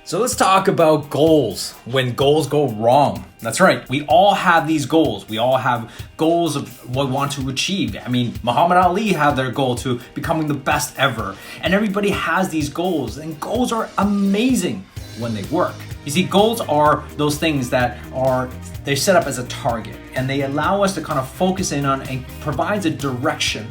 So let's talk about goals when goals go wrong. That's right. We all have these goals. We all have goals of what we want to achieve. I mean, Muhammad Ali had their goal to becoming the best ever. And everybody has these goals, and goals are amazing when they work. You see, goals are those things that they're set up as a target, and they allow us to kind of focus in on and provides a direction.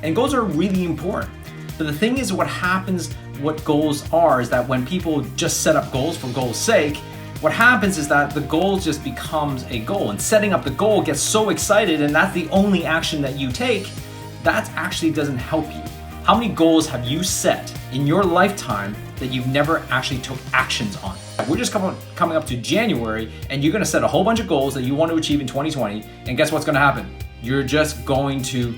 And goals are really important. But the thing is, what goals are is that when people just set up goals for goals' sake, what happens is that the goal just becomes a goal, and setting up the goal gets so excited and that's the only action that you take, that actually doesn't help you. How many goals have you set in your lifetime that you've never actually took actions on? We're just coming up to January, and you're gonna set a whole bunch of goals that you want to achieve in 2020, and guess what's gonna happen? You're just going to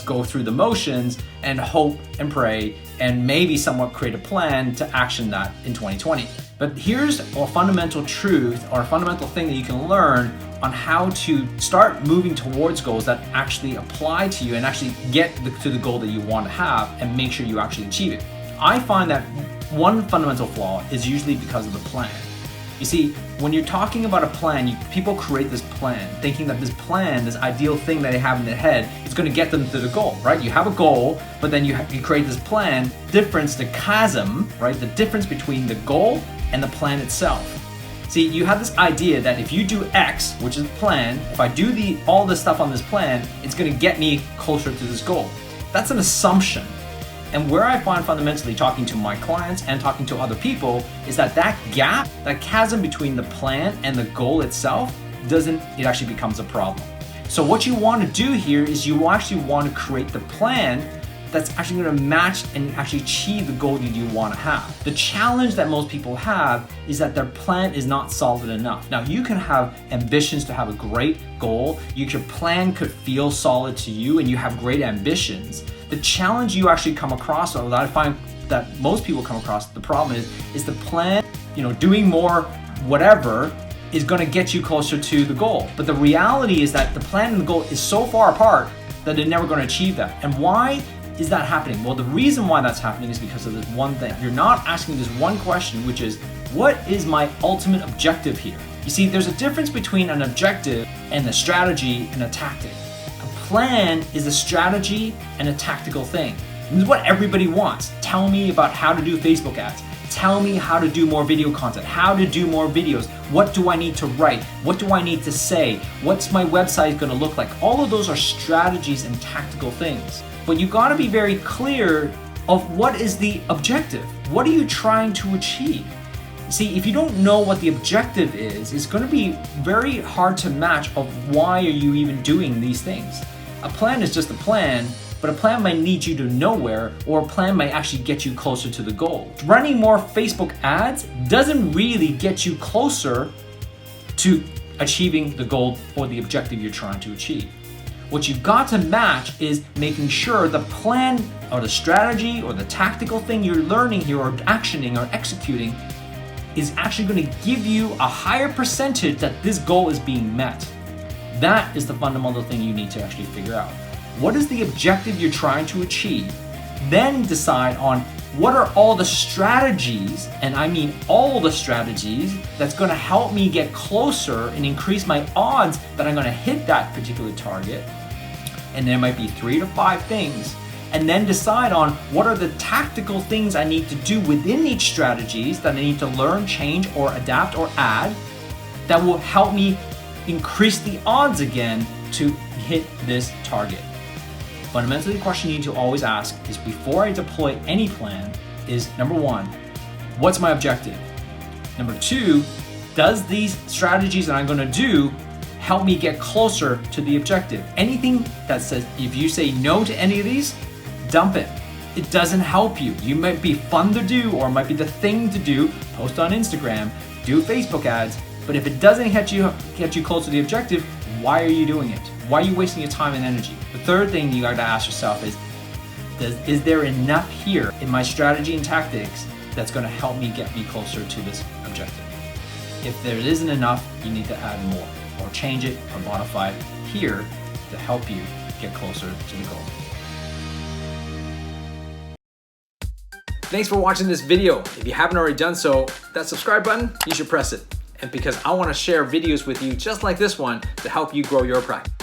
go through the motions and hope and pray and maybe somewhat create a plan to action that in 2020. But here's a fundamental truth or a fundamental thing that you can learn on how to start moving towards goals that actually apply to you and actually get to the goal that you want to have and make sure you actually achieve it. I find that one fundamental flaw is usually because of the plan. You see, when you're talking about a plan, people create this plan, thinking that this plan, this ideal thing that they have in their head, is going to get them to the goal, right? You have a goal, but then you create this plan. The chasm, right? The difference between the goal and the plan itself. See, you have this idea that if you do X, which is the plan, if I do all this stuff on this plan, it's going to get me closer to this goal. That's an assumption. And where I find fundamentally talking to my clients and talking to other people is that gap, that chasm between the plan and the goal itself, it actually becomes a problem. So what you want to do here is you actually want to create the plan that's actually going to match and actually achieve the goal that you want to have. The challenge that most people have is that their plan is not solid enough. Now, you can have ambitions to have a great goal. Your plan could feel solid to you and you have great ambitions. The challenge you actually come across, or that I find that most people come across, the problem is the plan, doing more whatever is going to get you closer to the goal. But the reality is that the plan and the goal is so far apart that they're never going to achieve that. And why is that happening? Well, the reason why that's happening is because of this one thing. You're not asking this one question, which is, what is my ultimate objective here? You see, there's a difference between an objective and a strategy and a tactic. A plan is a strategy and a tactical thing. This is what everybody wants. Tell me about how to do Facebook ads. Tell me how to do more video content, how to do more videos. What do I need to write? What do I need to say? What's my website going to look like? All of those are strategies and tactical things. But you got to be very clear of what is the objective. What are you trying to achieve? See, if you don't know what the objective is, it's going to be very hard to match of why are you even doing these things. A plan is just a plan, but a plan might lead you to nowhere, or a plan might actually get you closer to the goal. Running more Facebook ads doesn't really get you closer to achieving the goal or the objective you're trying to achieve. What you've got to match is making sure the plan or the strategy or the tactical thing you're learning here or actioning or executing is actually going to give you a higher percentage that this goal is being met. That is the fundamental thing you need to actually figure out. What is the objective you're trying to achieve? Then decide on what are all the strategies, and I mean all the strategies, that's going to help me get closer and increase my odds that I'm going to hit that particular target. And there might be 3 to 5 things. And then decide on what are the tactical things I need to do within each strategies that I need to learn, change, or adapt or add that will help me increase the odds again to hit this target. Fundamentally, the question you need to always ask is, before I deploy any plan, is number 1, what's my objective? Number 2, does these strategies that I'm going to do help me get closer to the objective? Anything that says, if you say no to any of these, dump it. It doesn't help you. You might be fun to do, or it might be the thing to do, post on Instagram, do Facebook ads, but if it doesn't get you close to the objective, why are you doing it? Why are you wasting your time and energy? The third thing you got to ask yourself is there enough here in my strategy and tactics that's going to help me get me closer to this objective? If there isn't enough, you need to add more, or change it or modify it here to help you get closer to the goal. Thanks for watching this video. If you haven't already done so, that subscribe button, you should press it. And because I want to share videos with you just like this one to help you grow your practice.